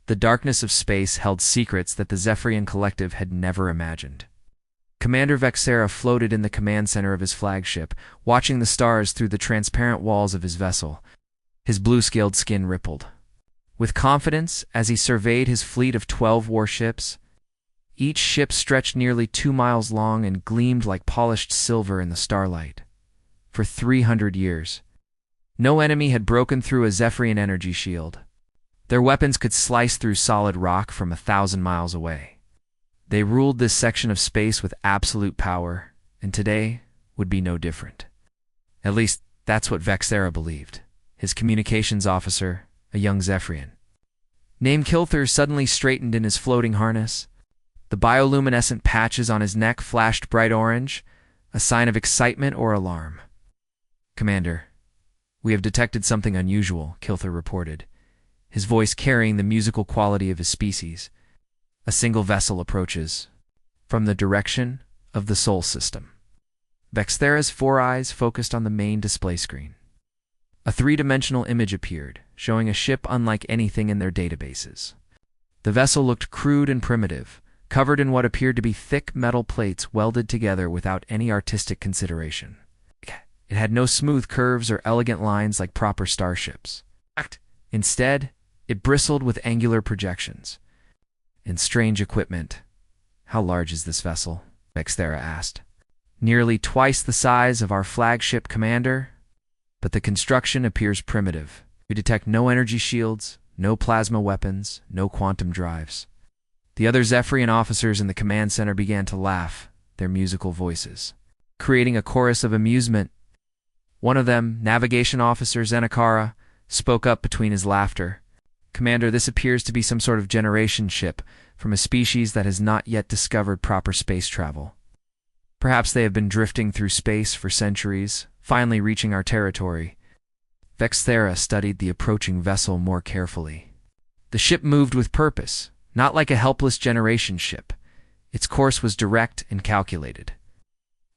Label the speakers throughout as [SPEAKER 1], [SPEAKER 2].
[SPEAKER 1] The darkness of space held secrets that the Zephyrian Collective had never imagined. Commander Vexera floated in the command center of his flagship, watching the stars through the transparent walls of his vessel. His blue-scaled skin rippled with confidence as he surveyed his fleet of 12 warships. Each ship stretched nearly 2 miles long and gleamed like polished silver in the starlight. For 300 years, no enemy had broken through a Zephyrian energy shield. Their weapons could slice through solid rock from 1,000 miles away. They ruled this section of space with absolute power, and today would be no different. At least, that's what Vexera believed. His communications officer, a young Zephyrian named Kilthur, suddenly straightened in his floating harness. The bioluminescent patches on his neck flashed bright orange, a sign of excitement or alarm. "Commander, we have detected something unusual," Kilthur reported, his voice carrying the musical quality of his species. "A single vessel approaches from the direction of the Sol system." Vexthera's 4 eyes focused on the main display screen. A 3-dimensional image appeared, showing a ship unlike anything in their databases. The vessel looked crude and primitive, covered in what appeared to be thick metal plates welded together without any artistic consideration. It had no smooth curves or elegant lines like proper starships. Instead, it bristled with angular projections and strange equipment. "How large is this vessel?" Vexthera asked. "Nearly twice the size of our flagship, Commander, but the construction appears primitive. We detect no energy shields, no plasma weapons, no quantum drives." The other Zephyrian officers in the command center began to laugh, their musical voices creating a chorus of amusement. One of them, Navigation Officer Zenakara, spoke up between his laughter. "Commander, this appears to be some sort of generation ship from a species that has not yet discovered proper space travel. Perhaps they have been drifting through space for centuries, finally reaching our territory." Vexthera studied the approaching vessel more carefully. The ship moved with purpose, not like a helpless generation ship. Its course was direct and calculated.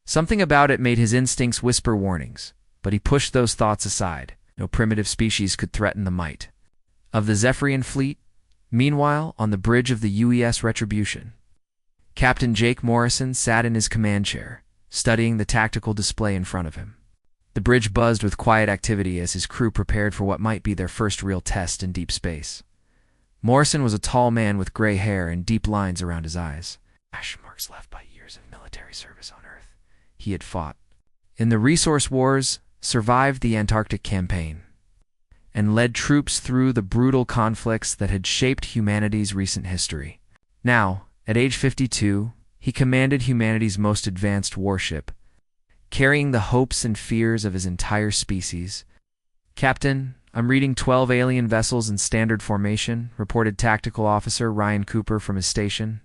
[SPEAKER 1] Something about it made his instincts whisper warnings, but he pushed those thoughts aside. No primitive species could threaten the might of the Zephyrian fleet. Meanwhile, on the bridge of the UES Retribution, Captain Jake Morrison sat in his command chair, studying the tactical display in front of him. The bridge buzzed with quiet activity as his crew prepared for what might be their first real test in deep space. Morrison was a tall man with gray hair and deep lines around his eyes. Hash marks left by years of military service on Earth. He had fought in the resource wars, survived the Antarctic campaign, and led troops through the brutal conflicts that had shaped humanity's recent history. Now, at age 52, he commanded humanity's most advanced warship, carrying the hopes and fears of his entire species. "Captain, I'm reading 12 alien vessels in standard formation," reported Tactical Officer Ryan Cooper from his station.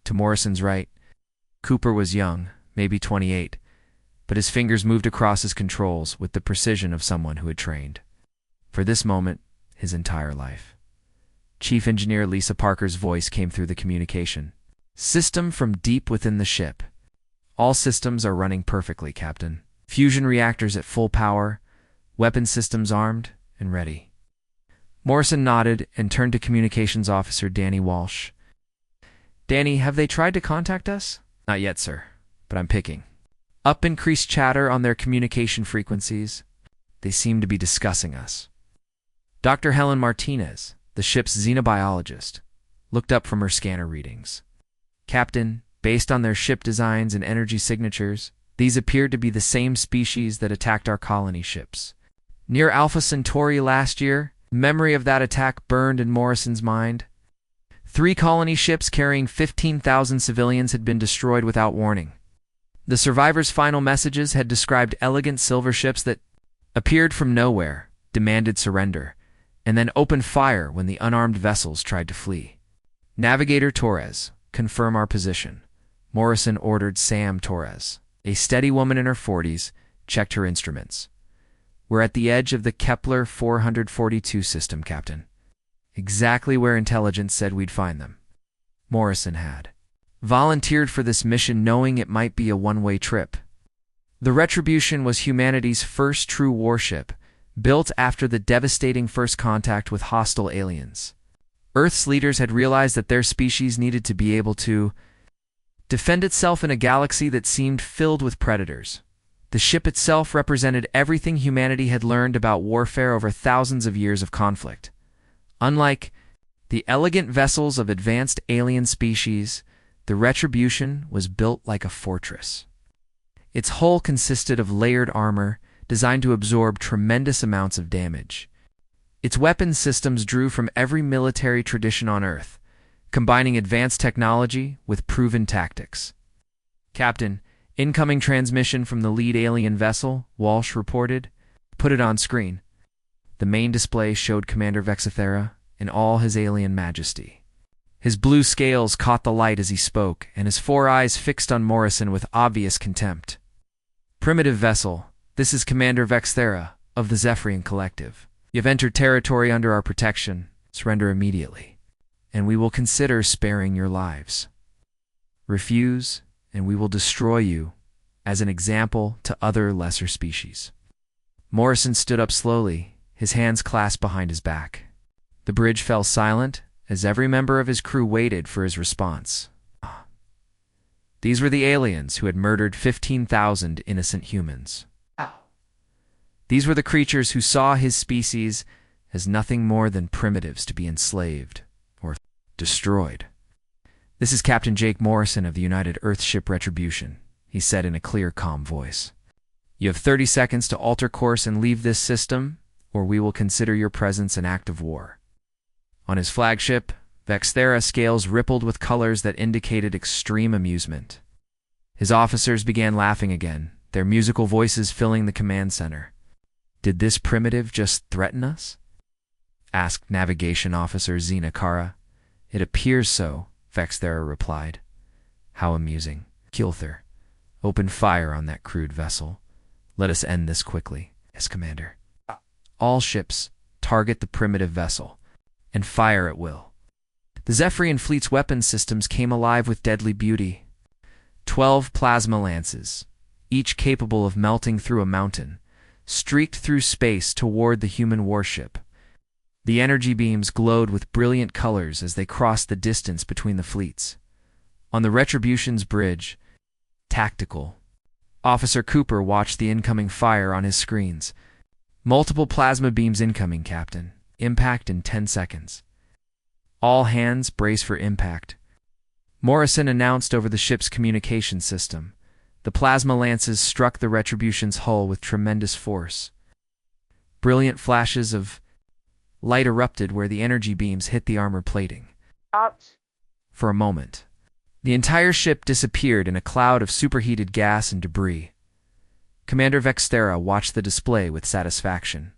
[SPEAKER 1] To Morrison's right, Cooper was young, maybe 28, but his fingers moved across his controls with the precision of someone who had trained for this moment his entire life. Chief Engineer Lisa Parker's voice came through the communication system from deep within the ship. "All systems are running perfectly, Captain. Fusion reactors at full power, weapon systems armed and ready." Morrison nodded and turned to Communications Officer Danny Walsh. "Danny, have they tried to contact us?" "Not yet, sir, but I'm picking up increased chatter on their communication frequencies. They seem to be discussing us." Dr. Helen Martinez, the ship's xenobiologist, looked up from her scanner readings. "Captain, based on their ship designs and energy signatures, these appeared to be the same species that attacked our colony ships near Alpha Centauri last year." Memory of that attack burned in Morrison's mind. 3 colony ships carrying 15,000 civilians had been destroyed without warning. The survivors' final messages had described elegant silver ships that appeared from nowhere, demanded surrender, and then opened fire when the unarmed vessels tried to flee. "Navigator Torres, confirm our position," Morrison ordered Sam Torres. A steady woman in her 40s checked her instruments. "We're at the edge of the Kepler 442 system, Captain. Exactly where intelligence said we'd find them." Morrison had volunteered for this mission knowing it might be a one-way trip. The Retribution was humanity's first true warship, built after the devastating first contact with hostile aliens. Earth's leaders had realized that their species needed to be able to defend itself in a galaxy that seemed filled with predators. The ship itself represented everything humanity had learned about warfare over thousands of years of conflict. Unlike the elegant vessels of advanced alien species, the Retribution was built like a fortress. Its hull consisted of layered armor designed to absorb tremendous amounts of damage. Its weapons systems drew from every military tradition on Earth, combining advanced technology with proven tactics. "Captain, incoming transmission from the lead alien vessel," Walsh reported. "Put it on screen." The main display showed Commander Vexithera in all his alien majesty. His blue scales caught the light as he spoke, and his 4 eyes fixed on Morrison with obvious contempt. "Primitive vessel, this is Commander Vexithera of the Zephyrian Collective. You've entered territory under our protection. Surrender immediately, and we will consider sparing your lives. Refuse, and we will destroy you as an example to other lesser species." Morrison stood up slowly, his hands clasped behind his back. The bridge fell silent as every member of his crew waited for his response. These were the aliens who had murdered 15,000 innocent humans. These were the creatures who saw his species as nothing more than primitives to be enslaved or destroyed. "This is Captain Jake Morrison of the United Earthship Retribution," he said in a clear, calm voice. "You have 30 seconds to alter course and leave this system, or we will consider your presence an act of war." On his flagship, Vexithera scales rippled with colors that indicated extreme amusement. His officers began laughing again, their musical voices filling the command center. "Did this primitive just threaten us?" asked Navigation Officer Xena Kara. "It appears so," Vexithera replied. "How amusing. Kilther, open fire on that crude vessel. Let us end this quickly." "Yes, Commander." "All ships, target the primitive vessel, and fire at will." The Zephyrian fleet's weapons systems came alive with deadly beauty. 12 plasma lances, each capable of melting through a mountain, streaked through space toward the human warship. The energy beams glowed with brilliant colors as they crossed the distance between the fleets. On the Retribution's bridge, tactical, Officer Cooper watched the incoming fire on his screens. "Multiple plasma beams incoming, Captain. Impact in 10 seconds. All hands brace for impact." Morrison announced over the ship's communication system. The plasma lances struck the Retribution's hull with tremendous force. Brilliant flashes of light erupted where the energy beams hit the armor plating. For a moment, the entire ship disappeared in a cloud of superheated gas and debris. Commander Vexithera watched the display with satisfaction.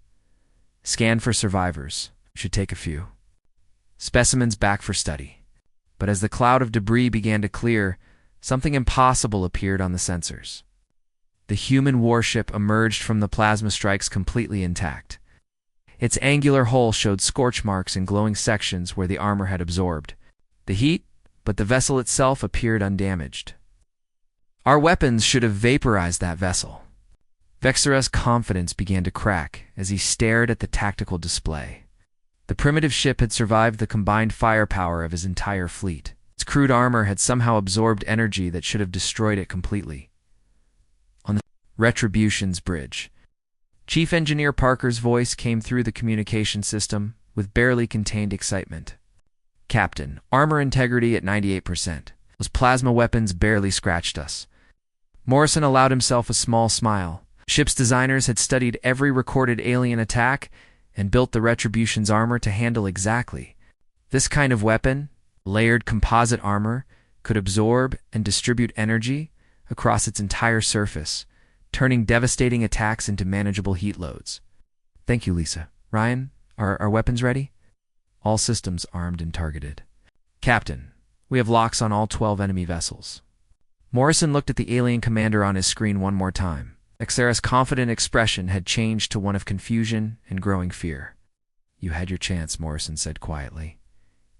[SPEAKER 1] "Scan for survivors. Should take a few specimens back for study." But as the cloud of debris began to clear, something impossible appeared on the sensors. The human warship emerged from the plasma strikes completely intact. Its angular hull showed scorch marks in glowing sections where the armor had absorbed the heat, but the vessel itself appeared undamaged. "Our weapons should have vaporized that vessel." Vexithera's confidence began to crack as he stared at the tactical display. The primitive ship had survived the combined firepower of his entire fleet. Its crude armor had somehow absorbed energy that should have destroyed it completely. On the Retribution's bridge, Chief Engineer Parker's voice came through the communication system with barely contained excitement. "Captain, armor integrity at 98%. Those plasma weapons barely scratched us." Morrison allowed himself a small smile. Ship's designers had studied every recorded alien attack and built the Retribution's armor to handle exactly this kind of weapon. Layered composite armor could absorb and distribute energy across its entire surface, turning devastating attacks into manageable heat loads. "Thank you, Lisa. Ryan, are our weapons ready?" "All systems armed and targeted." "Captain, we have locks on all 12 enemy vessels." Morrison looked at the alien commander on his screen one more time. Vexithera's confident expression had changed to one of confusion and growing fear. "You had your chance," Morrison said quietly.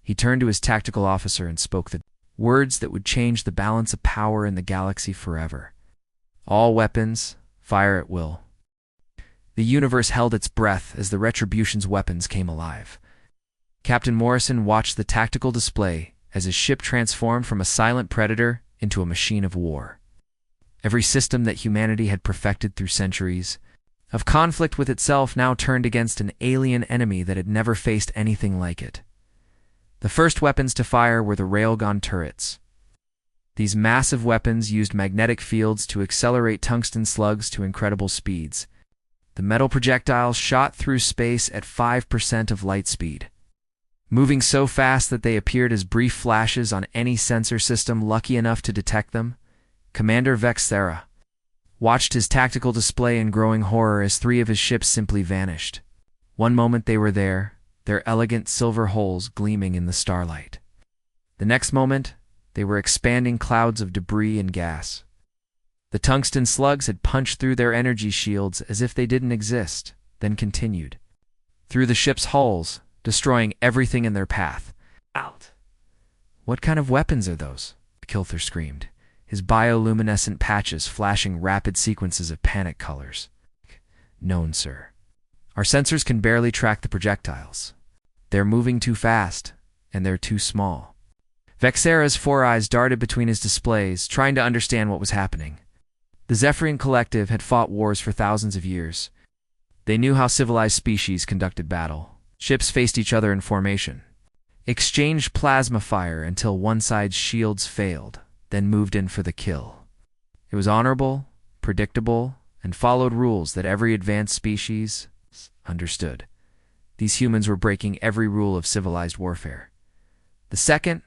[SPEAKER 1] He turned to his tactical officer and spoke the words that would change the balance of power in the galaxy forever. "All weapons, fire at will." The universe held its breath as the Retribution's weapons came alive. Captain Morrison watched the tactical display as his ship transformed from a silent predator into a machine of war. Every system that humanity had perfected through centuries of conflict with itself now turned against an alien enemy that had never faced anything like it. The first weapons to fire were the railgun turrets. These massive weapons used magnetic fields to accelerate tungsten slugs to incredible speeds. The metal projectiles shot through space at 5% of light speed, moving so fast that they appeared as brief flashes on any sensor system lucky enough to detect them. Commander Vexera watched his tactical display in growing horror as 3 of his ships simply vanished. One moment they were there, their elegant silver hulls gleaming in the starlight. The next moment, they were expanding clouds of debris and gas. The tungsten slugs had punched through their energy shields as if they didn't exist, then continued through the ship's hulls, destroying everything in their path. Out! What kind of weapons are those? Kilther screamed, his bioluminescent patches flashing rapid sequences of panic colors. Known, sir. Our sensors can barely track the projectiles. They're moving too fast, and they're too small. Vexera's 4 eyes darted between his displays, trying to understand what was happening. The Zephyrian Collective had fought wars for thousands of years. They knew how civilized species conducted battle. Ships faced each other in formation, exchanged plasma fire until one side's shields failed, then moved in for the kill. It was honorable, predictable, and followed rules that every advanced species understood. These humans were breaking every rule of civilized warfare. The second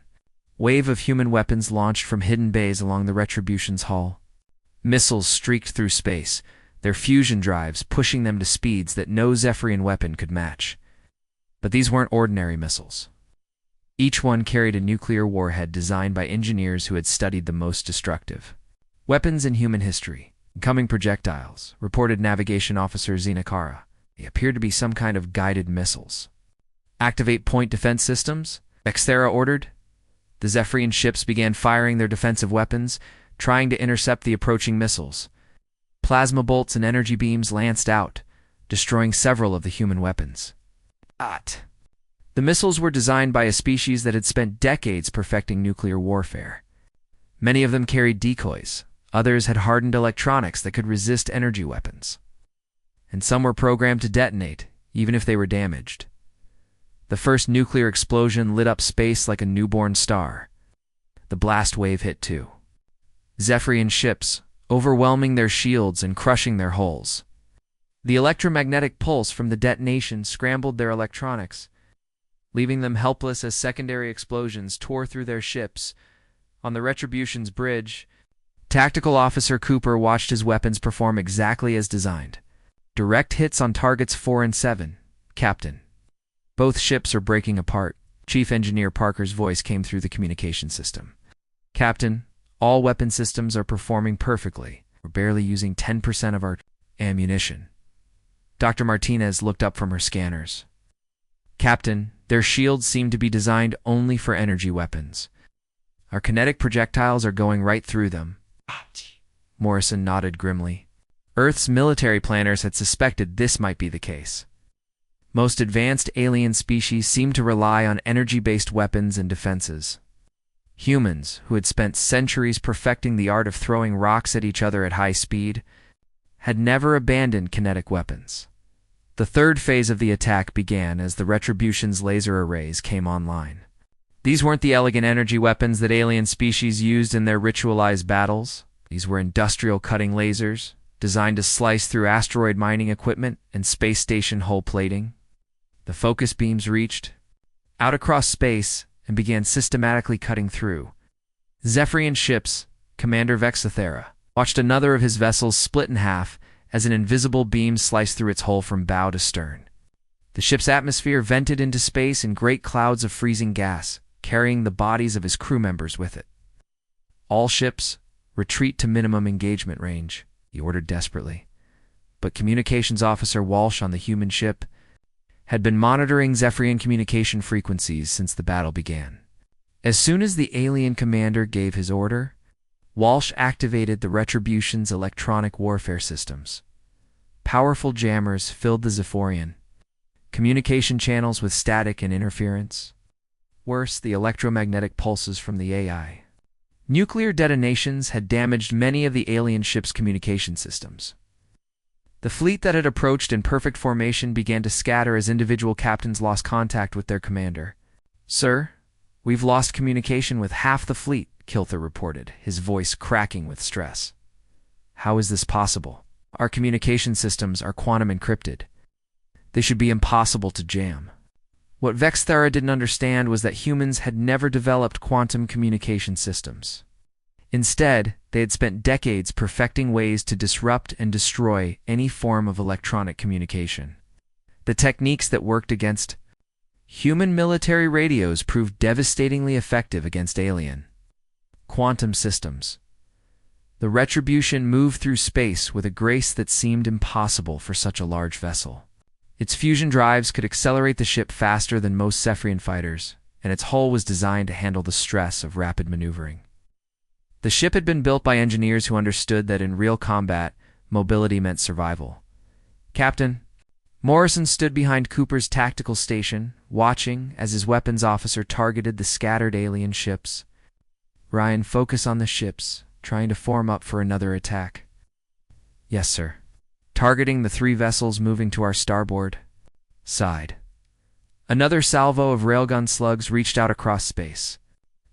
[SPEAKER 1] wave of human weapons launched from hidden bays along the Retribution's hull. Missiles streaked through space, their fusion drives pushing them to speeds that no Zephyrian weapon could match. But these weren't ordinary missiles. Each one carried a nuclear warhead designed by engineers who had studied the most destructive weapons in human history. Incoming projectiles, reported Navigation Officer Zenakara. They appeared to be some kind of guided missiles. Activate point defense systems, Vexera ordered. The Zephyrian ships began firing their defensive weapons, trying to intercept the approaching missiles. Plasma bolts and energy beams lanced out, destroying several of the human weapons. The missiles were designed by a species that had spent decades perfecting nuclear warfare. Many of them carried decoys, others had hardened electronics that could resist energy weapons. And some were programmed to detonate, even if they were damaged. The first nuclear explosion lit up space like a newborn star. The blast wave hit too. Zephyrian ships, overwhelming their shields and crushing their hulls. The electromagnetic pulse from the detonation scrambled their electronics, leaving them helpless as secondary explosions tore through their ships. On the Retribution's bridge, Tactical Officer Cooper watched his weapons perform exactly as designed. Direct hits on targets 4 and 7, Captain. Both ships are breaking apart. Chief Engineer Parker's voice came through the communication system. Captain, all weapon systems are performing perfectly. We're barely using 10% of our ammunition. Dr. Martinez looked up from her scanners. Captain, their shields seem to be designed only for energy weapons. Our kinetic projectiles are going right through them. Morrison nodded grimly. Earth's military planners had suspected this might be the case. Most advanced alien species seem to rely on energy-based weapons and defenses. Humans, who had spent centuries perfecting the art of throwing rocks at each other at high speed, had never abandoned kinetic weapons. The third phase of the attack began as the Retribution's laser arrays came online. These weren't the elegant energy weapons that alien species used in their ritualized battles. These were industrial cutting lasers, designed to slice through asteroid mining equipment and space station hull plating. The focus beams reached out across space and began systematically cutting through. Zephyrian ships, Commander Vexathera, watched another of his vessels split in half as an invisible beam sliced through its hull from bow to stern. The ship's atmosphere vented into space in great clouds of freezing gas, carrying the bodies of his crew members with it. All ships, retreat to minimum engagement range, he ordered desperately. But Communications Officer Walsh on the human ship had been monitoring Zephyrian communication frequencies since the battle began. As soon as the alien commander gave his order, Walsh activated the Retribution's electronic warfare systems. Powerful jammers filled the Zephyrian, communication channels with static and interference. Worse, the electromagnetic pulses from the AI. Nuclear detonations had damaged many of the alien ship's communication systems. The fleet that had approached in perfect formation began to scatter as individual captains lost contact with their commander. "Sir, we've lost communication with half the fleet," Kilther reported, his voice cracking with stress. "How is this possible? Our communication systems are quantum encrypted. They should be impossible to jam." What Vexthera didn't understand was that humans had never developed quantum communication systems. Instead, they had spent decades perfecting ways to disrupt and destroy any form of electronic communication. The techniques that worked against human military radios proved devastatingly effective against alien quantum systems. The Retribution moved through space with a grace that seemed impossible for such a large vessel. Its fusion drives could accelerate the ship faster than most Zephyrian fighters, and its hull was designed to handle the stress of rapid maneuvering. The ship had been built by engineers who understood that in real combat, mobility meant survival. Captain Morrison stood behind Cooper's tactical station, watching as his weapons officer targeted the scattered alien ships. "Ryan, focus on the ships, trying to form up for another attack." "Yes, sir." Targeting the 3 vessels moving to our starboard side. Another salvo of railgun slugs reached out across space.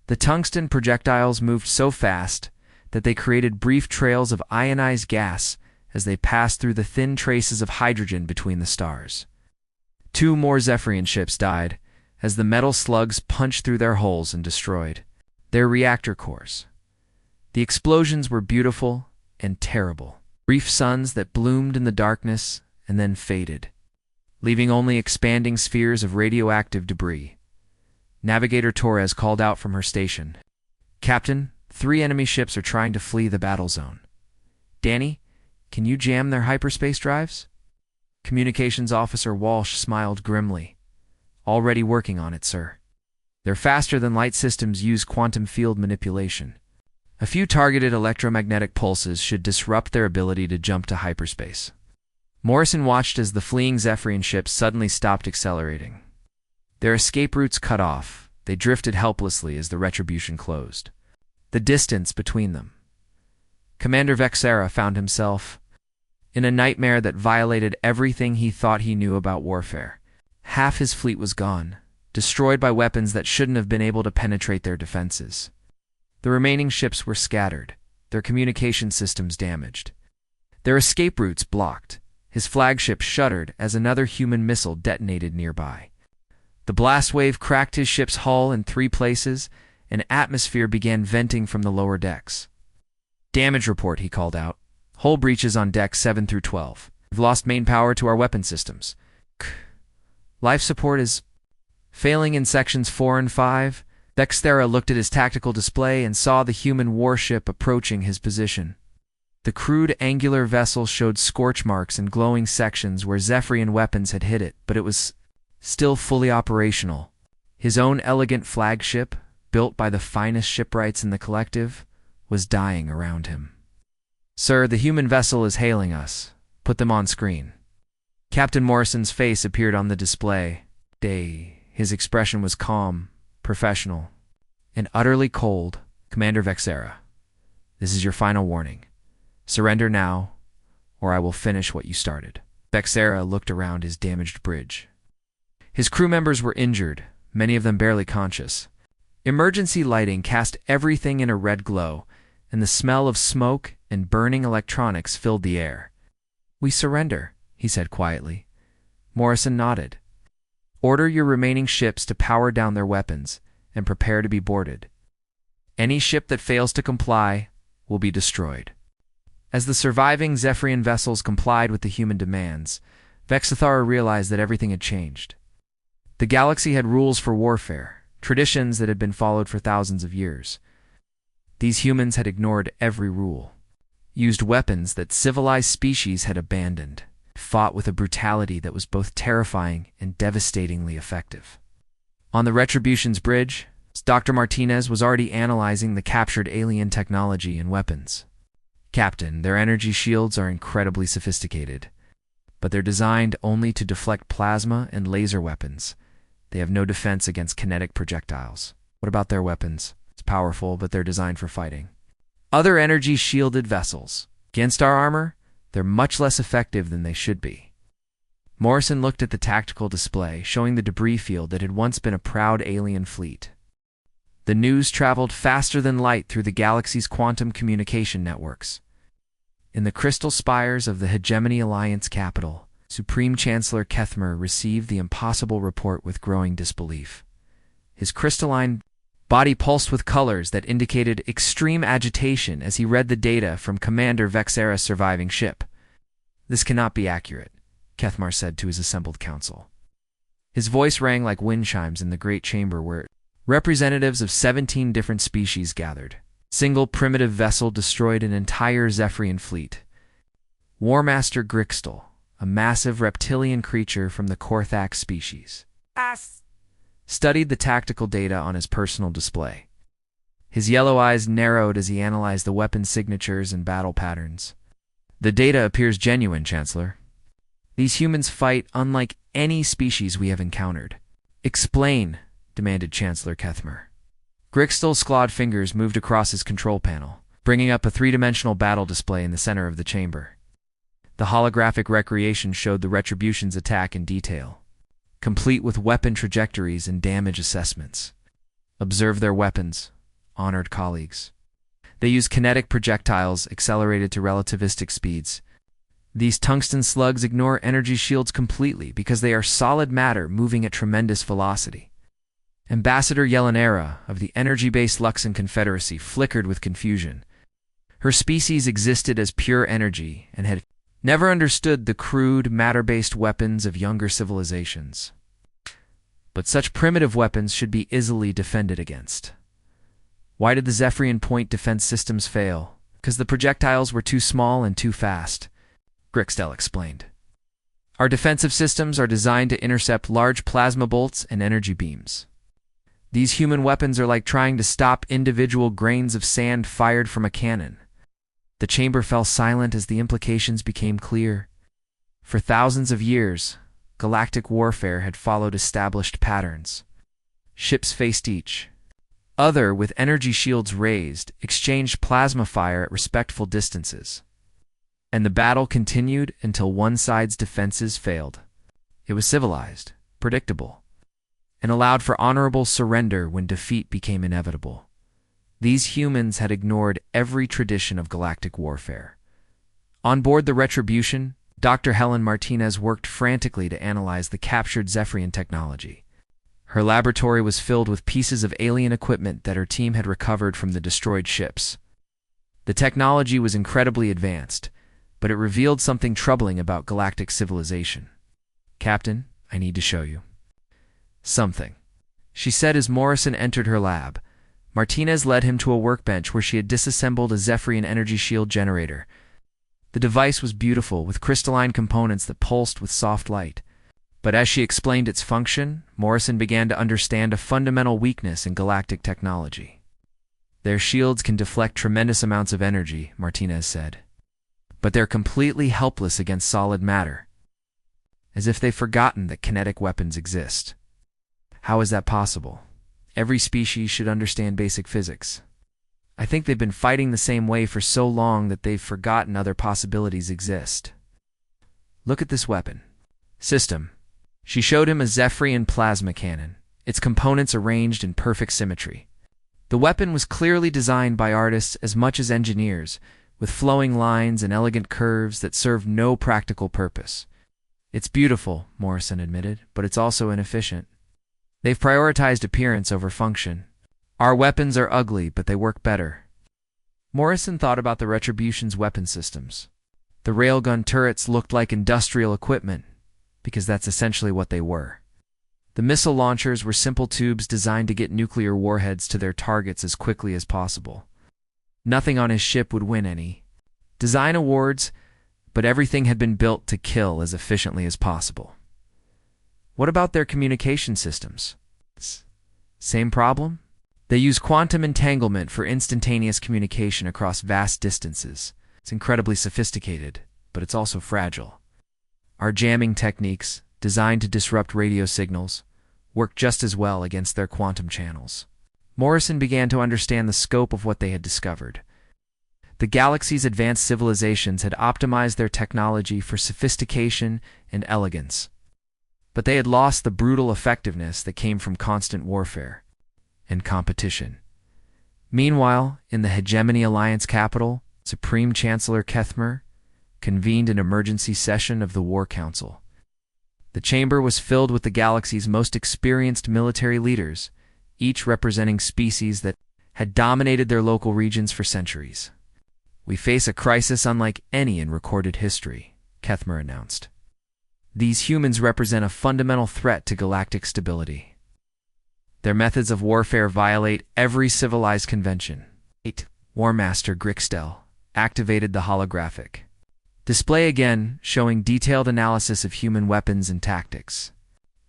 [SPEAKER 1] The tungsten projectiles moved so fast that they created brief trails of ionized gas as they passed through the thin traces of hydrogen between the stars. 2 more Zephyrian ships died as the metal slugs punched through their hulls and destroyed their reactor cores. The explosions were beautiful and terrible. Brief suns that bloomed in the darkness and then faded, leaving only expanding spheres of radioactive debris. Navigator Torres called out from her station. "Captain, 3 enemy ships are trying to flee the battle zone. Danny, can you jam their hyperspace drives?" Communications Officer Walsh smiled grimly. "Already working on it, sir. Their faster-than-light systems use quantum field manipulation. A few targeted electromagnetic pulses should disrupt their ability to jump to hyperspace." Morrison watched as the fleeing Zephyrian ships suddenly stopped accelerating. Their escape routes cut off, they drifted helplessly as the Retribution closed. The distance between them. Commander Vexthera found himself in a nightmare that violated everything he thought he knew about warfare. Half his fleet was gone, destroyed by weapons that shouldn't have been able to penetrate their defenses. The remaining ships were scattered, their communication systems damaged. Their escape routes blocked. His flagship shuddered as another human missile detonated nearby. The blast wave cracked his ship's hull in 3 places, and atmosphere began venting from the lower decks. "Damage report," he called out. "Hull breaches on decks 7 through 12. We've lost main power to our weapon systems. Life support is failing in sections 4 and 5. Vexthera looked at his tactical display and saw the human warship approaching his position. The crude angular vessel showed scorch marks in glowing sections where Zephyrian weapons had hit it, but it was still fully operational. His own elegant flagship, built by the finest shipwrights in the collective, was dying around him. "Sir, the human vessel is hailing us. Put them on screen." Captain Morrison's face appeared on the display. His expression was calm, professional, and utterly cold. "Commander Vexthera, this is your final warning. Surrender now, or I will finish what you started." Vexthera looked around his damaged bridge. His crew members were injured, many of them barely conscious. Emergency lighting cast everything in a red glow, and the smell of smoke and burning electronics filled the air. "We surrender," he said quietly. Morrison nodded. "Order your remaining ships to power down their weapons and prepare to be boarded. Any ship that fails to comply will be destroyed." As the surviving Zephyrian vessels complied with the human demands, Vexthera realized that everything had changed. The galaxy had rules for warfare, traditions that had been followed for thousands of years. These humans had ignored every rule, used weapons that civilized species had abandoned, fought with a brutality that was both terrifying and devastatingly effective. On the Retribution's bridge, Dr. Martinez was already analyzing the captured alien technology and weapons. "Captain, their energy shields are incredibly sophisticated. but they're designed only to deflect plasma and laser weapons. They have no defense against kinetic projectiles. What about their weapons? It's powerful, but they're designed for fighting. Other energy-shielded vessels. Against our armor, they're much less effective than they should be. Morrison looked at the tactical display, showing the debris field that had once been a proud alien fleet. The news traveled faster than light through the galaxy's quantum communication networks. In the crystal spires of the Hegemony Alliance capital, Supreme Chancellor Kethmer received the impossible report with growing disbelief. His crystalline body pulsed with colors that indicated extreme agitation as he read the data from Commander Vexera's surviving ship. "This cannot be accurate," Kethmer said to his assembled council. His voice rang like wind chimes in the great chamber where representatives of 17 different species gathered. Single primitive vessel destroyed an entire Zephyrian fleet. Warmaster Grixtel, a massive reptilian creature from the Korthak species, studied the tactical data on his personal display. His yellow eyes narrowed as he analyzed the weapon signatures and battle patterns. "The data appears genuine, Chancellor. These humans fight unlike any species we have encountered." "Explain," demanded Chancellor Kethmer. Grixtel's clawed fingers moved across his control panel, bringing up a three-dimensional battle display in the center of the chamber. The holographic recreation showed the Retribution's attack in detail, complete with weapon trajectories and damage assessments. "Observe their weapons, honored colleagues. They use kinetic projectiles accelerated to relativistic speeds. These tungsten slugs ignore energy shields completely because they are solid matter moving at tremendous velocity." Ambassador Yelenera of the energy-based Luxon Confederacy flickered with confusion. Her species existed as pure energy and had never understood the crude, matter-based weapons of younger civilizations. But such primitive weapons should be easily defended against. Why did the Zephyrian point defense systems fail? Because the projectiles were too small and too fast, Grixtel explained. Our defensive systems are designed to intercept large plasma bolts and energy beams. These human weapons are like trying to stop individual grains of sand fired from a cannon. The chamber fell silent as the implications became clear. For thousands of years, galactic warfare had followed established patterns. Ships faced each other with energy shields raised, exchanged plasma fire at respectful distances. And the battle continued until one side's defenses failed. It was civilized, predictable, and allowed for honorable surrender when defeat became inevitable. These humans had ignored every tradition of galactic warfare. On board the Retribution, Dr. Helen Martinez worked frantically to analyze the captured Zephyrian technology. Her laboratory was filled with pieces of alien equipment that her team had recovered from the destroyed ships. The technology was incredibly advanced, but it revealed something troubling about galactic civilization. "Captain, I need to show you something," she said as Morrison entered her lab. Martinez led him to a workbench where she had disassembled a Zephyrian energy shield generator. The device was beautiful, with crystalline components that pulsed with soft light. But as she explained its function, Morrison began to understand a fundamental weakness in galactic technology. "Their shields can deflect tremendous amounts of energy," Martinez said. "But they're completely helpless against solid matter. As if they've forgotten that kinetic weapons exist." "How is that possible? Every species should understand basic physics." "I think they've been fighting the same way for so long that they've forgotten other possibilities exist. Look at this weapon system." She showed him a Zephyrian plasma cannon, its components arranged in perfect symmetry. The weapon was clearly designed by artists as much as engineers, with flowing lines and elegant curves that served no practical purpose. "It's beautiful," Morrison admitted, "but it's also inefficient. They've prioritized appearance over function. Our weapons are ugly, but they work better." Morrison thought about the Retribution's weapon systems. The railgun turrets looked like industrial equipment, because that's essentially what they were. The missile launchers were simple tubes designed to get nuclear warheads to their targets as quickly as possible. Nothing on his ship would win any design awards, but everything had been built to kill as efficiently as possible. What about their communication systems? Same problem? They use quantum entanglement for instantaneous communication across vast distances. It's incredibly sophisticated, but it's also fragile. Our jamming techniques, designed to disrupt radio signals, work just as well against their quantum channels. Morrison began to understand the scope of what they had discovered. The galaxy's advanced civilizations had optimized their technology for sophistication and elegance, but they had lost the brutal effectiveness that came from constant warfare and competition. Meanwhile, in the Hegemony Alliance capital, Supreme Chancellor Kethmer convened an emergency session of the War Council. The chamber was filled with the galaxy's most experienced military leaders, each representing species that had dominated their local regions for centuries. "We face a crisis unlike any in recorded history," Kethmer announced. "These humans represent a fundamental threat to galactic stability. Their methods of warfare violate every civilized convention." War Master Grixtel activated the holographic display again, showing detailed analysis of human weapons and tactics.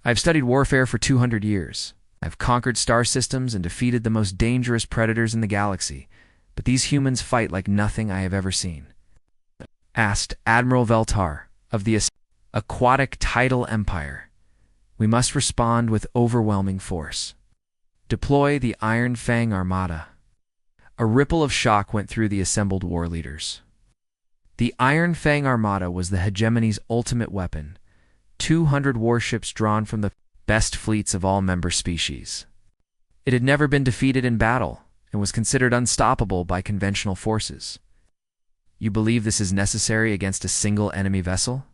[SPEAKER 1] "I've studied warfare for 200 years. I've conquered star systems and defeated the most dangerous predators in the galaxy, but these humans fight like nothing I have ever seen," asked Admiral Veltar of the aquatic tidal empire. "We must respond with overwhelming force. Deploy the Iron Fang Armada." A ripple of shock went through the assembled war leaders. The Iron Fang Armada was the hegemony's ultimate weapon, 200 warships drawn from the best fleets of all member species. It had never been defeated in battle and was considered unstoppable by conventional forces. "You believe this is necessary against a single enemy vessel?"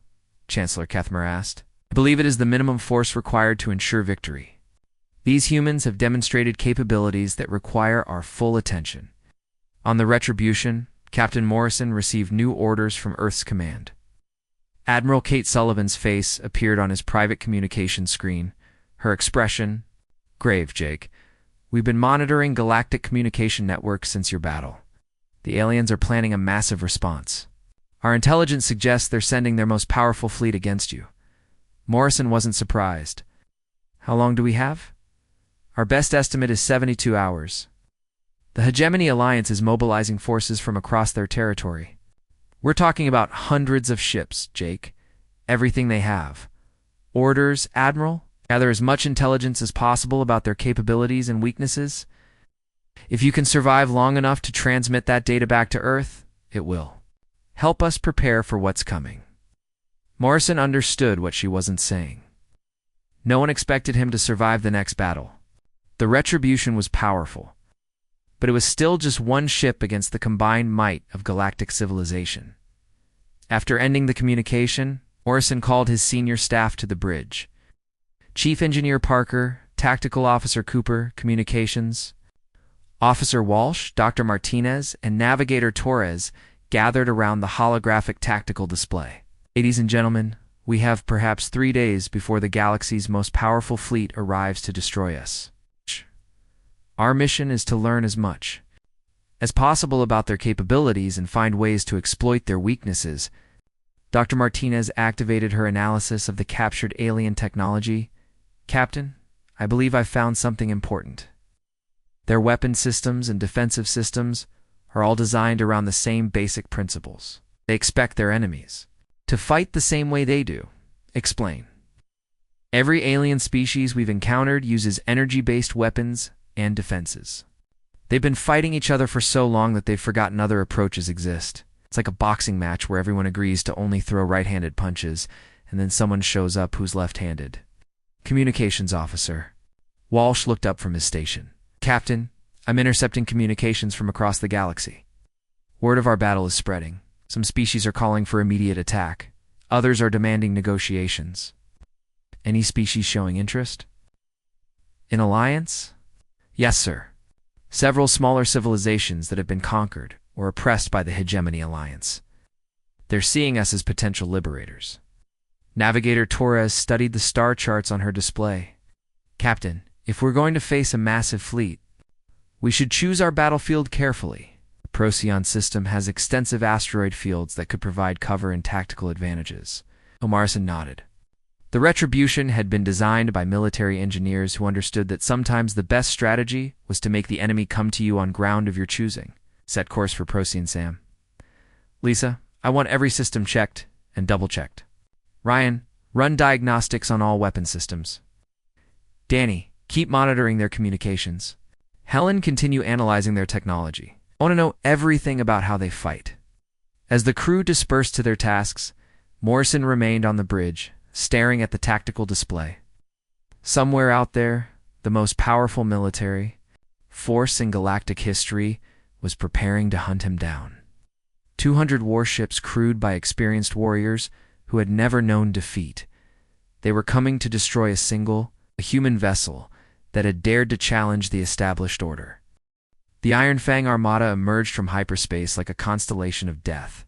[SPEAKER 1] Chancellor Kethmer asked. "I believe it is the minimum force required to ensure victory. These humans have demonstrated capabilities that require our full attention." On the Retribution, Captain Morrison received new orders from Earth's command. Admiral Kate Sullivan's face appeared on his private communication screen, her expression grave. "Jake, we've been monitoring galactic communication networks since your battle. The aliens are planning a massive response. Our intelligence suggests they're sending their most powerful fleet against you." Morrison wasn't surprised. "How long do we have?" "Our best estimate is 72 hours. The Hegemony Alliance is mobilizing forces from across their territory. We're talking about hundreds of ships, Jake. Everything they have." "Orders, Admiral? Gather as much intelligence as possible about their capabilities and weaknesses. If you can survive long enough to transmit that data back to Earth, it will help us prepare for what's coming." Morrison understood what she wasn't saying. No one expected him to survive the next battle. The Retribution was powerful, but it was still just one ship against the combined might of galactic civilization. After ending the communication, Morrison called his senior staff to the bridge. Chief Engineer Parker, Tactical Officer Cooper, Communications, Officer Walsh, Dr. Martinez, and Navigator Torres gathered around the holographic tactical display. "Ladies and gentlemen, we have perhaps 3 days before the galaxy's most powerful fleet arrives to destroy us. Our mission is to learn as much as possible about their capabilities and find ways to exploit their weaknesses." Dr. Martinez activated her analysis of the captured alien technology. "Captain, I believe I've found something important. Their weapon systems and defensive systems are all designed around the same basic principles. They expect their enemies to fight the same way they do." "Explain." "Every alien species we've encountered uses energy-based weapons and defenses. They've been fighting each other for so long that they've forgotten other approaches exist. It's like a boxing match where everyone agrees to only throw right-handed punches, and then someone shows up who's left-handed." Communications Officer Walsh looked up from his station. "Captain, I'm intercepting communications from across the galaxy. Word of our battle is spreading. Some species are calling for immediate attack. Others are demanding negotiations. Any species showing interest?" "In alliance?" "Yes, sir. Several smaller civilizations that have been conquered or oppressed by the Hegemony Alliance. They're seeing us as potential liberators." Navigator Torres studied the star charts on her display. "Captain, if we're going to face a massive fleet, we should choose our battlefield carefully. The Procyon system has extensive asteroid fields that could provide cover and tactical advantages." Morrison nodded. The Retribution had been designed by military engineers who understood that sometimes the best strategy was to make the enemy come to you on ground of your choosing. "Set course for Procyon, Sam." "Lisa, I want every system checked and double-checked." Ryan, run diagnostics on all weapon systems. Danny, keep monitoring their communications. Helen, continue analyzing their technology. I want to know everything about how they fight. As the crew dispersed to their tasks, Morrison remained on the bridge, staring at the tactical display. Somewhere out there, the most powerful military force in galactic history was preparing to hunt him down. 200 warships crewed by experienced warriors who had never known defeat. They were coming to destroy a human vessel that had dared to challenge the established order. The Iron Fang Armada emerged from hyperspace like a constellation of death.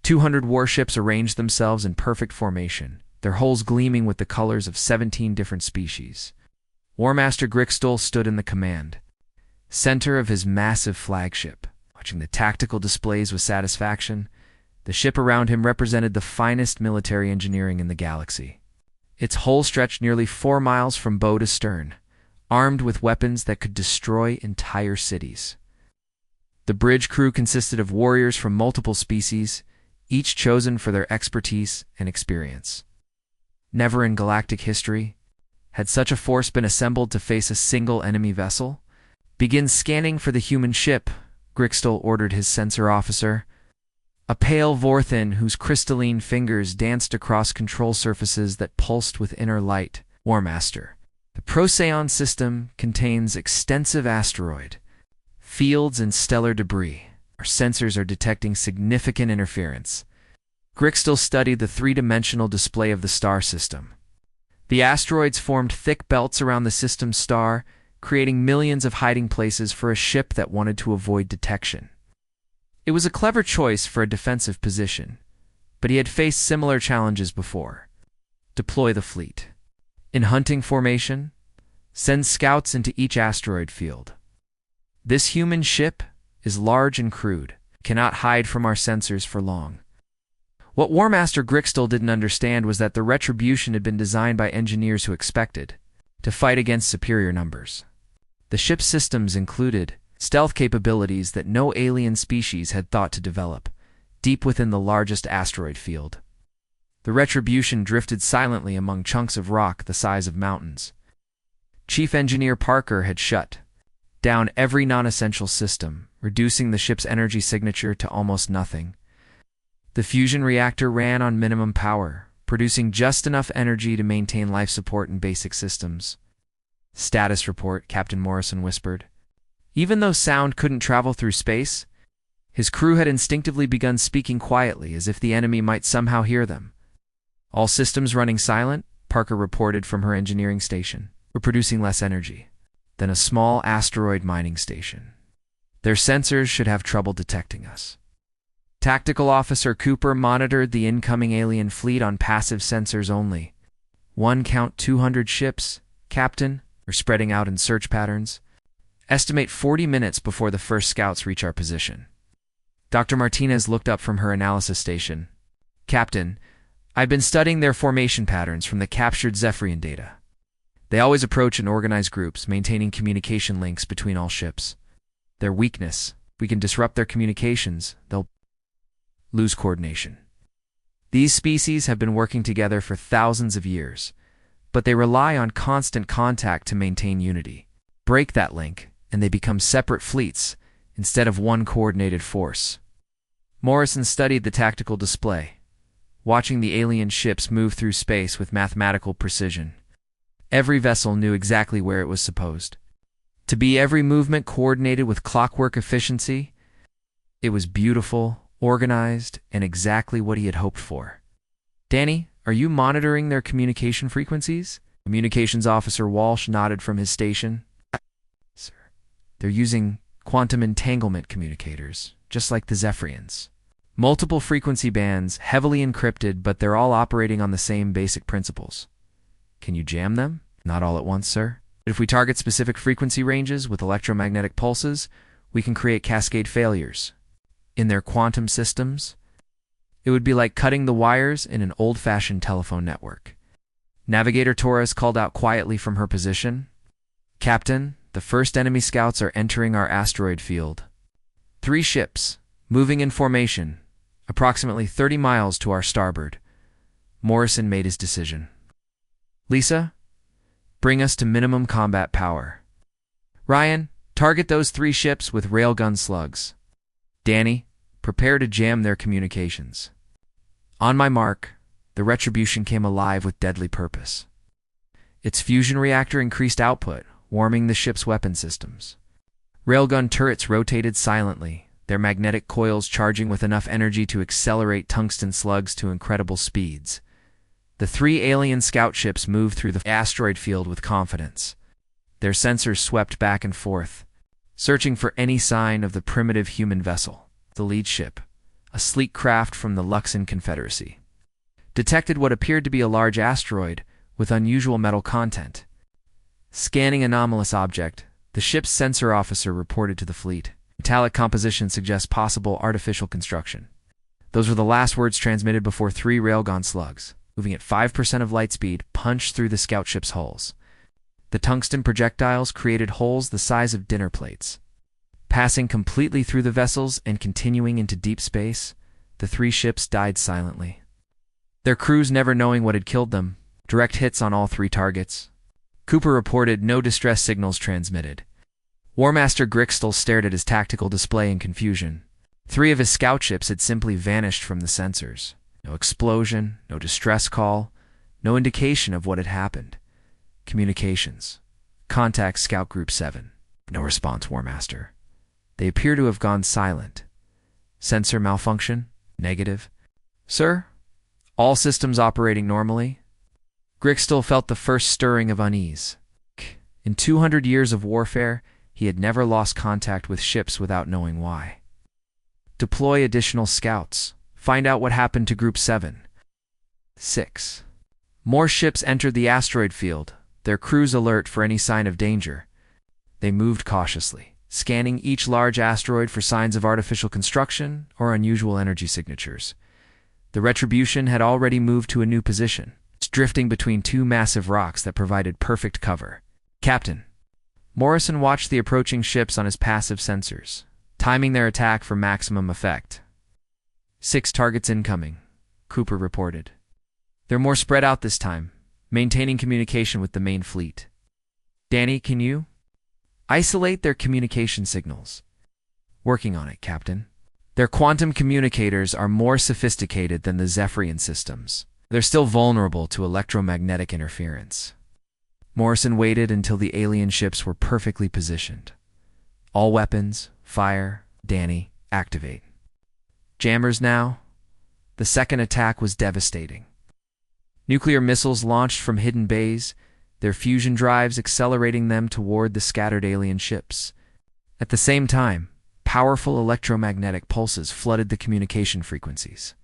[SPEAKER 1] 200 warships arranged themselves in perfect formation, their hulls gleaming with the colors of 17 different species. War Master Grixtel stood in the command center of his massive flagship, watching the tactical displays with satisfaction. The ship around him represented the finest military engineering in the galaxy. Its hull stretched nearly 4 miles from bow to stern, armed with weapons that could destroy entire cities. The bridge crew consisted of warriors from multiple species, each chosen for their expertise and experience. Never in galactic history had such a force been assembled to face a single enemy vessel. Begin scanning for the human ship, Grixtel ordered his sensor officer. A pale Vorthin whose crystalline fingers danced across control surfaces that pulsed with inner light. War Master. The Procyon system contains extensive asteroid fields and stellar debris. Our sensors are detecting significant interference. Grixtel studied the three-dimensional display of the star system. The asteroids formed thick belts around the system's star, creating millions of hiding places for a ship that wanted to avoid detection. It was a clever choice for a defensive position, but he had faced similar challenges before. Deploy the fleet. In hunting formation, send scouts into each asteroid field. This human ship is large and crude, cannot hide from our sensors for long. What War Master Grixtel didn't understand was that the Retribution had been designed by engineers who expected to fight against superior numbers. The ship's systems included stealth capabilities that no alien species had thought to develop, deep within the largest asteroid field. The Retribution drifted silently among chunks of rock the size of mountains. Chief Engineer Parker had shut down every non-essential system, reducing the ship's energy signature to almost nothing. The fusion reactor ran on minimum power, producing just enough energy to maintain life support in basic systems. Status report, Captain Morrison whispered. Even though sound couldn't travel through space, his crew had instinctively begun speaking quietly as if the enemy might somehow hear them. All systems running silent, Parker reported from her engineering station. We're producing less energy than a small asteroid mining station. Their sensors should have trouble detecting us. Tactical Officer Cooper monitored the incoming alien fleet on passive sensors only. Count 200 ships, Captain, are spreading out in search patterns. Estimate 40 minutes before the first scouts reach our position. Dr. Martinez looked up from her analysis station. Captain, I've been studying their formation patterns from the captured Zephyrian data. They always approach in organized groups, maintaining communication links between all ships. Their weakness, we can disrupt their communications, they'll lose coordination. These species have been working together for thousands of years, but they rely on constant contact to maintain unity. Break that link, and they become separate fleets instead of one coordinated force. Morrison studied the tactical display, watching the alien ships move through space with mathematical precision. Every vessel knew exactly where it was supposed to be, every movement coordinated with clockwork efficiency. It was beautiful, organized, and exactly what he had hoped for. Danny, are you monitoring their communication frequencies? Communications Officer Walsh nodded from his station. Sir, they're using quantum entanglement communicators, just like the Zephyrians. Multiple frequency bands, heavily encrypted, but they're all operating on the same basic principles. Can you jam them? Not all at once, sir. But if we target specific frequency ranges with electromagnetic pulses, we can create cascade failures. In their quantum systems, it would be like cutting the wires in an old-fashioned telephone network. Navigator Torres called out quietly from her position. Captain, the first enemy scouts are entering our asteroid field. 3 ships, moving in formation, approximately 30 miles to our starboard. Morrison made his decision. Lisa, bring us to minimum combat power. Ryan, target those 3 ships with railgun slugs. Danny, prepare to jam their communications. On my mark, the Retribution came alive with deadly purpose. Its fusion reactor increased output, warming the ship's weapon systems. Railgun turrets rotated silently, their magnetic coils charging with enough energy to accelerate tungsten slugs to incredible speeds. The 3 alien scout ships moved through the asteroid field with confidence. Their sensors swept back and forth, searching for any sign of the primitive human vessel. The lead ship, a sleek craft from the Luxon Confederacy, detected what appeared to be a large asteroid with unusual metal content. Scanning anomalous object, the ship's sensor officer reported to the fleet. Metallic composition suggests possible artificial construction. Those were the last words transmitted before 3 railgun slugs, moving at 5% of light speed, punched through the scout ship's hulls. The tungsten projectiles created holes the size of dinner plates. Passing completely through the vessels and continuing into deep space, the 3 ships died silently. Their crews never knowing what had killed them. Direct hits on all 3 targets. Cooper reported no distress signals transmitted. Warmaster Grixtel stared at his tactical display in confusion. 3 of his scout ships had simply vanished from the sensors. No explosion, no distress call, no indication of what had happened. Communications. Contact Scout Group 7. No response, Warmaster. They appear to have gone silent. Sensor malfunction? Negative. Sir? All systems operating normally? Grixtel felt the first stirring of unease. In 200 years of warfare, he had never lost contact with ships without knowing why. Deploy additional scouts. Find out what happened to Group 7. 6. More ships entered the asteroid field, their crews alert for any sign of danger. They moved cautiously, scanning each large asteroid for signs of artificial construction or unusual energy signatures. The Retribution had already moved to a new position, drifting between 2 massive rocks that provided perfect cover. Captain. Morrison watched the approaching ships on his passive sensors, timing their attack for maximum effect. 6 targets incoming, Cooper reported. They're more spread out this time, maintaining communication with the main fleet. Danny, can you isolate their communication signals? Working on it, Captain. Their quantum communicators are more sophisticated than the Zephyrian systems. They're still vulnerable to electromagnetic interference. Morrison waited until the alien ships were perfectly positioned. All weapons, fire, Danny, activate. Jammers now. The second attack was devastating. Nuclear missiles launched from hidden bays, their fusion drives accelerating them toward the scattered alien ships. At the same time, powerful electromagnetic pulses flooded the communication frequencies,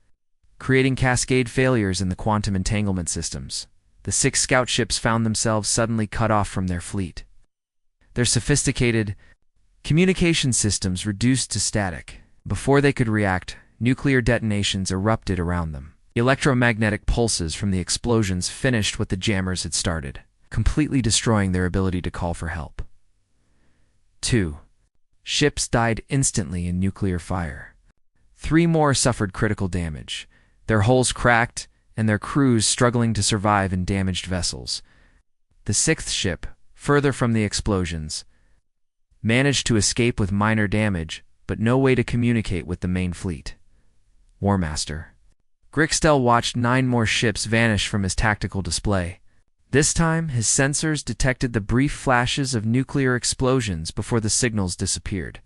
[SPEAKER 1] creating cascade failures in the quantum entanglement systems. The 6 scout ships found themselves suddenly cut off from their fleet. Their sophisticated communication systems reduced to static. Before they could react, nuclear detonations erupted around them. Electromagnetic pulses from the explosions finished what the jammers had started, completely destroying their ability to call for help. 2. Ships died instantly in nuclear fire. 3 more suffered critical damage, their hulls cracked and their crews struggling to survive in damaged vessels. The 6th ship, further from the explosions, managed to escape with minor damage, but no way to communicate with the main fleet. Warmaster. Grixtel watched 9 more ships vanish from his tactical display. This time, his sensors detected the brief flashes of nuclear explosions before the signals disappeared.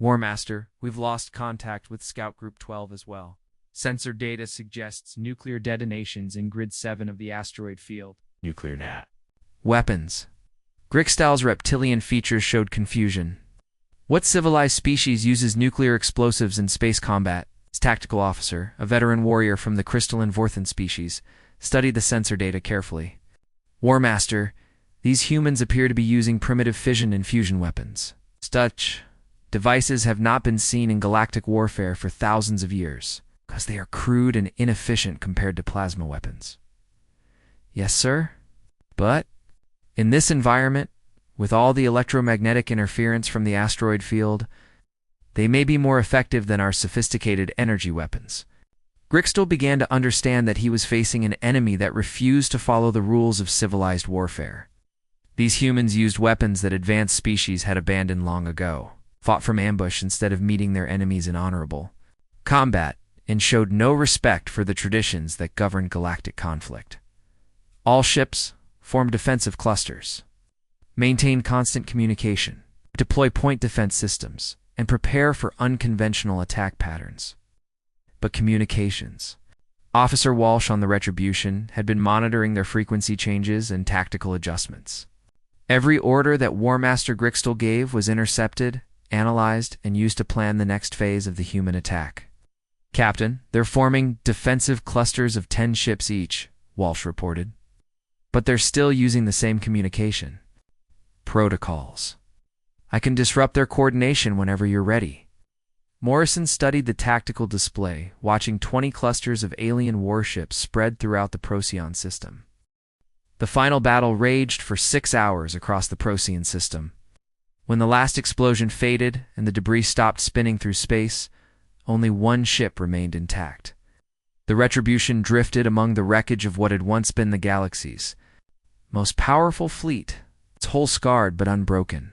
[SPEAKER 1] Warmaster, we've lost contact with Scout Group 12 as well. Sensor data suggests nuclear detonations in Grid 7 of the asteroid field.
[SPEAKER 2] Nuclear nat.
[SPEAKER 1] Weapons. Grixtel's reptilian features showed confusion. What civilized species uses nuclear explosives in space combat? His tactical officer, a veteran warrior from the crystalline Vorthan species, studied the sensor data carefully. Warmaster, these humans appear to be using primitive fission and fusion weapons. Such devices have not been seen in galactic warfare for thousands of years, because they are crude and inefficient compared to plasma weapons. Yes, sir? But in this environment, with all the electromagnetic interference from the asteroid field, they may be more effective than our sophisticated energy weapons. Grixtel began to understand that he was facing an enemy that refused to follow the rules of civilized warfare. These humans used weapons that advanced species had abandoned long ago, fought from ambush instead of meeting their enemies in honorable combat, and showed no respect for the traditions that governed galactic conflict. All ships formed defensive clusters, maintain constant communication, deploy point defense systems, and prepare for unconventional attack patterns. But communications. Officer Walsh on the Retribution had been monitoring their frequency changes and tactical adjustments. Every order that War Master Grixtel gave was intercepted, analyzed, and used to plan the next phase of the human attack. "Captain, they're forming defensive clusters of 10 ships each," Walsh reported. "But they're still using the same communication protocols. I can disrupt their coordination whenever you're ready." Morrison studied the tactical display, watching 20 clusters of alien warships spread throughout the Procyon system. The final battle raged for 6 hours across the Procyon system. When the last explosion faded and the debris stopped spinning through space, only one ship remained intact. The Retribution drifted among the wreckage of what had once been the galaxy's most powerful fleet, its hull scarred but unbroken.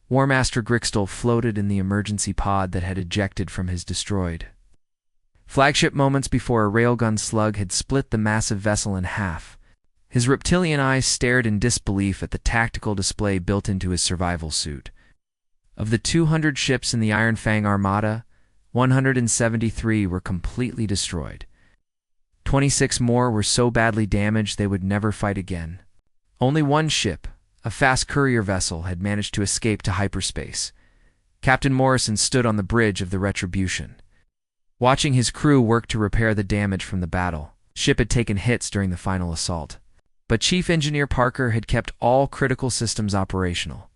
[SPEAKER 1] War Master Grixtel floated in the emergency pod that had ejected from his destroyed flagship moments before a railgun slug had split the massive vessel in half. His reptilian eyes stared in disbelief at the tactical display built into his survival suit. Of the 200 ships in the Iron Fang Armada, 173 were completely destroyed. 26 more were so badly damaged they would never fight again. Only one ship, a fast courier vessel, had managed to escape to hyperspace. Captain Morrison stood on the bridge of the Retribution, watching his crew work to repair the damage from the battle. The ship had taken hits during the final assault, but Chief Engineer Parker had kept all critical systems operational.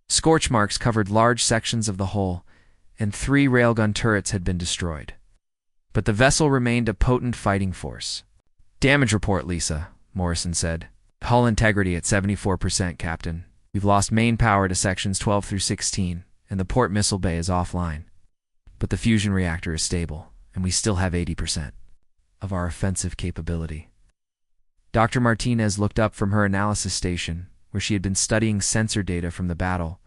[SPEAKER 1] Scorch marks covered large sections of the hull, and 3 railgun turrets had been destroyed. But the vessel remained a potent fighting force. "Damage report, Lisa," Morrison said. "Hull integrity at 74%, Captain. We've lost main power to sections 12 through 16, and the port missile bay is offline. But the fusion reactor is stable, and we still have 80% of our offensive capability." Dr. Martinez looked up from her analysis station, where she had been studying sensor data from the battle.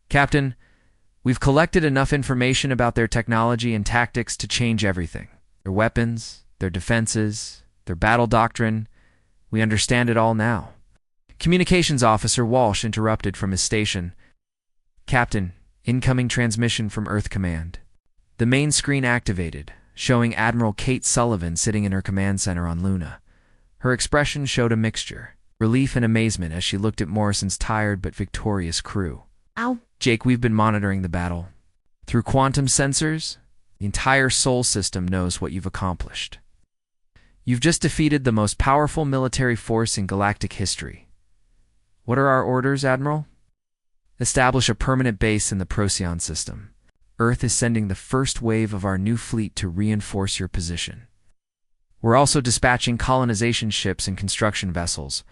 [SPEAKER 1] "Captain, we've collected enough information about their technology and tactics to change everything. Their weapons, their defenses, their battle doctrine. We understand it all now." Communications Officer Walsh interrupted from his station. "Captain, incoming transmission from Earth Command." The main screen activated, showing Admiral Kate Sullivan sitting in her command center on Luna. Her expression showed a mixture, relief and amazement as she looked at Morrison's tired but victorious crew.
[SPEAKER 2] "Ow."
[SPEAKER 1] "Jake, we've been monitoring the battle. Through quantum sensors, the entire Sol system knows what you've accomplished. You've just defeated the most powerful military force in galactic history. What are our orders, Admiral?" "Establish a permanent base in the Procyon system. Earth is sending the first wave of our new fleet to reinforce your position. We're also dispatching colonization ships and construction vessels.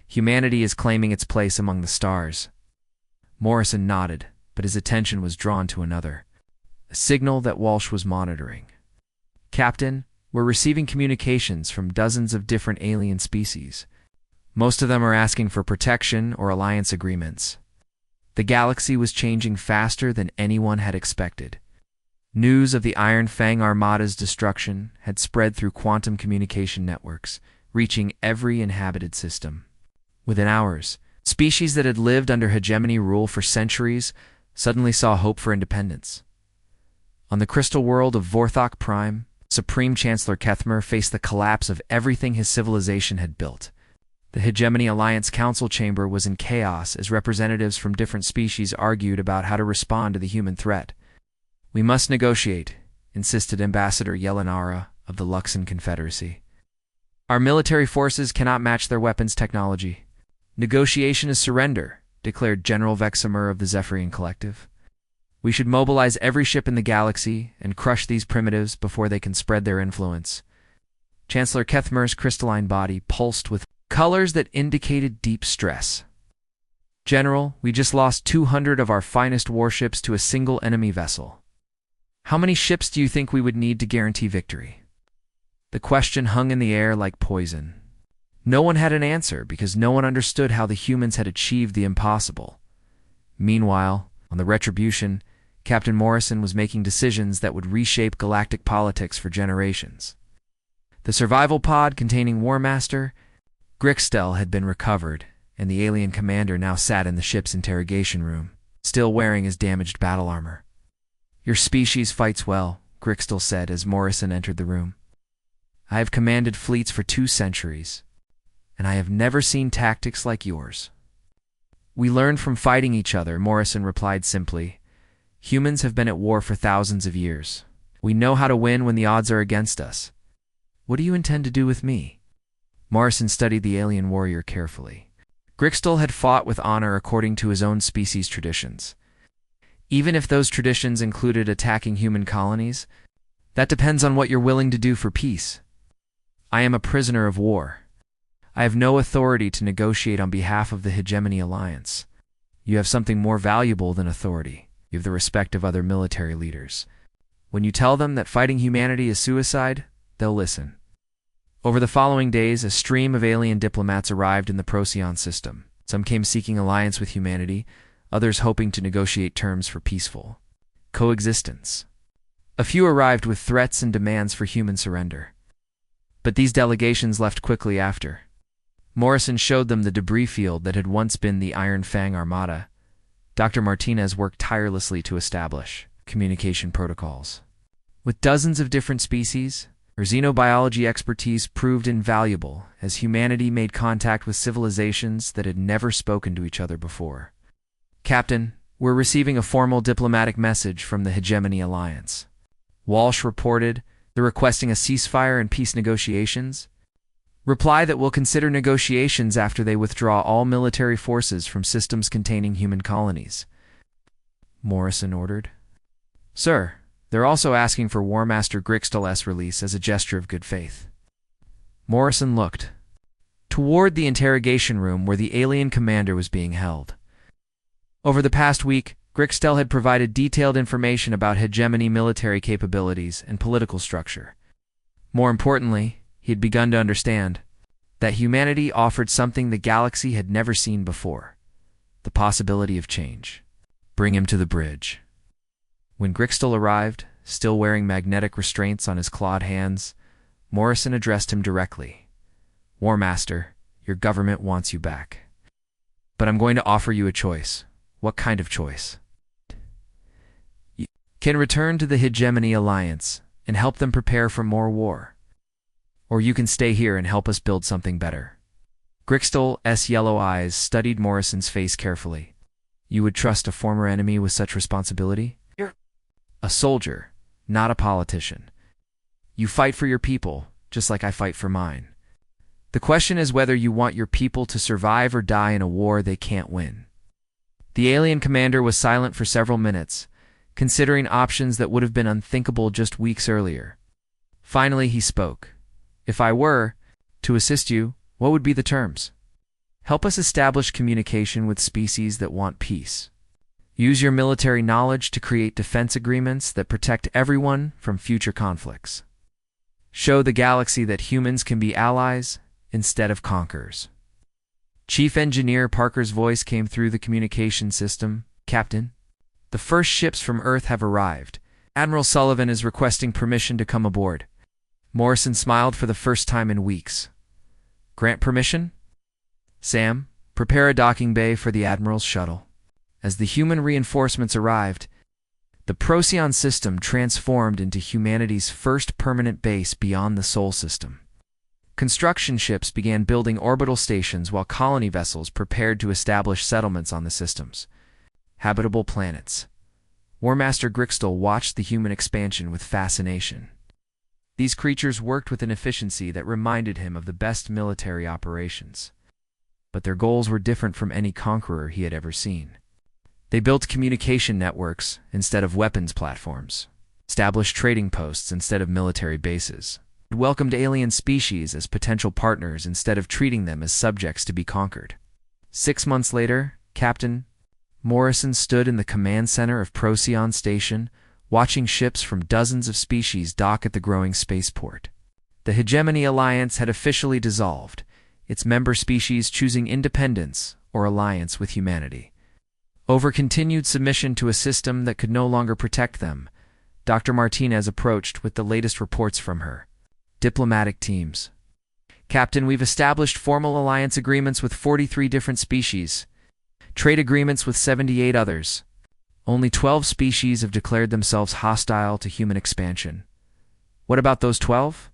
[SPEAKER 1] Humanity is claiming its place among the stars." Morrison nodded, but his attention was drawn to another, a signal that Walsh was monitoring. "Captain, we're receiving communications from dozens of different alien species. Most of them are asking for protection or alliance agreements. The galaxy was changing faster than anyone had expected. News of the Iron Fang Armada's destruction had spread through quantum communication networks, reaching every inhabited system. Within hours, species that had lived under hegemony rule for centuries suddenly saw hope for independence. On the crystal world of Vorthok Prime, Supreme Chancellor Kethmer faced the collapse of everything his civilization had built. The Hegemony Alliance Council chamber was in chaos as representatives from different species argued about how to respond to the human threat. "We must negotiate," insisted Ambassador Yelenara of the Luxon Confederacy. "Our military forces cannot match their weapons technology. Negotiation is surrender," declared General Vexamer of the Zephyrian Collective. "We should mobilize every ship in the galaxy and crush these primitives before they can spread their influence." Chancellor Kethmer's crystalline body pulsed with colors that indicated deep stress. "General, we just lost 200 of our finest warships to a single enemy vessel. How many ships do you think we would need to guarantee victory?" The question hung in the air like poison. No one had an answer because no one understood how the humans had achieved the impossible. Meanwhile, on the Retribution, Captain Morrison was making decisions that would reshape galactic politics for generations. The survival pod containing War Master Grixtel had been recovered, and the alien commander now sat in the ship's interrogation room, still wearing his damaged battle armor. "Your species fights well," Grixtel said as Morrison entered the room. "I have commanded fleets for 2 centuries, and I have never seen tactics like yours." "We learned from fighting each other," Morrison replied simply. "Humans have been at war for thousands of years. We know how to win when the odds are against us. What do you intend to do with me?" Morrison studied the alien warrior carefully. Grixtel had fought with honor according to his own species' traditions. Even if those traditions included attacking human colonies, that depends on what you're willing to do for peace. I am a prisoner of war. I have no authority to negotiate on behalf of the Hegemony Alliance. You have something more valuable than authority. You have the respect of other military leaders. When you tell them that fighting humanity is suicide, they'll listen. Over the following days, a stream of alien diplomats arrived in the Procyon system. Some came seeking alliance with humanity, others hoping to negotiate terms for peaceful coexistence. A few arrived with threats and demands for human surrender. But these delegations left quickly after. Morrison showed them the debris field that had once been the Iron Fang Armada. Dr. Martinez worked tirelessly to establish communication protocols. With dozens of different species, her xenobiology expertise proved invaluable as humanity made contact with civilizations that had never spoken to each other before. "Captain, we're receiving a formal diplomatic message from the Hegemony Alliance." Walsh reported. "They're requesting a ceasefire and peace negotiations. Reply that we'll consider negotiations after they withdraw all military forces from systems containing human colonies," Morrison ordered. "Sir, they're also asking for War Master Grixtel's release as a gesture of good faith." Morrison looked toward the interrogation room where the alien commander was being held. Over the past week, Grixtel had provided detailed information about hegemony military capabilities and political structure. More importantly, he had begun to understand that humanity offered something the galaxy had never seen before: the possibility of change. "Bring him to the bridge." When Grixtel arrived, still wearing magnetic restraints on his clawed hands, Morrison addressed him directly. "War Master, your government wants you back. But I'm going to offer you a choice." "What kind of choice?" "You can return to the Hegemony Alliance and help them prepare for more war. Or you can stay here and help us build something better." Grixtel's yellow eyes studied Morrison's face carefully. "You would trust a former enemy with such responsibility?" "You're a soldier, not a politician. You fight for your people, just like I fight for mine. The question is whether you want your people to survive or die in a war they can't win." The alien commander was silent for several minutes, considering options that would have been unthinkable just weeks earlier. Finally, he spoke. "If I were to assist you, what would be the terms?" "Help us establish communication with species that want peace. Use your military knowledge to create defense agreements that protect everyone from future conflicts. Show the galaxy that humans can be allies instead of conquerors." Chief Engineer Parker's voice came through the communication system. "Captain, the first ships from Earth have arrived. Admiral Sullivan is requesting permission to come aboard." Morrison smiled for the first time in weeks. "Grant permission? Sam, prepare a docking bay for the Admiral's shuttle." As the human reinforcements arrived, the Procyon system transformed into humanity's first permanent base beyond the Sol system. Construction ships began building orbital stations while colony vessels prepared to establish settlements on the systems. Habitable planets. War Master Grixtel watched the human expansion with fascination. These creatures worked with an efficiency that reminded him of the best military operations. But their goals were different from any conqueror he had ever seen. They built communication networks instead of weapons platforms, established trading posts instead of military bases, welcomed alien species as potential partners instead of treating them as subjects to be conquered. 6 months later, Captain Morrison stood in the command center of Procyon Station, watching ships from dozens of species dock at the growing spaceport. The Hegemony Alliance had officially dissolved, its member species choosing independence or alliance with humanity. Over continued submission to a system that could no longer protect them, Dr. Martinez approached with the latest reports from her diplomatic teams. Captain, we've established formal alliance agreements with 43 different species, trade agreements with 78 others. Only 12 species have declared themselves hostile to human expansion. What about those 12?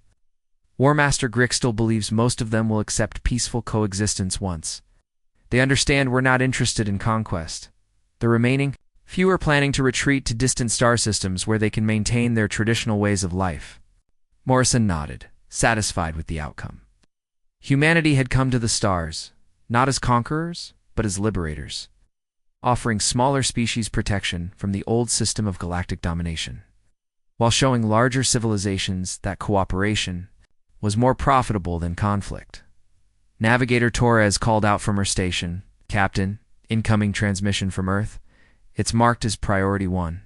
[SPEAKER 1] War Master Grick still believes most of them will accept peaceful coexistence once they understand we're not interested in conquest. The remaining, few are planning to retreat to distant star systems where they can maintain their traditional ways of life. Morrison nodded, satisfied with the outcome. Humanity had come to the stars, not as conquerors, but as liberators, offering smaller species protection from the old system of galactic domination, while showing larger civilizations that cooperation was more profitable than conflict. Navigator Torres called out from her station, "Captain, incoming transmission from Earth. It's marked as Priority 1.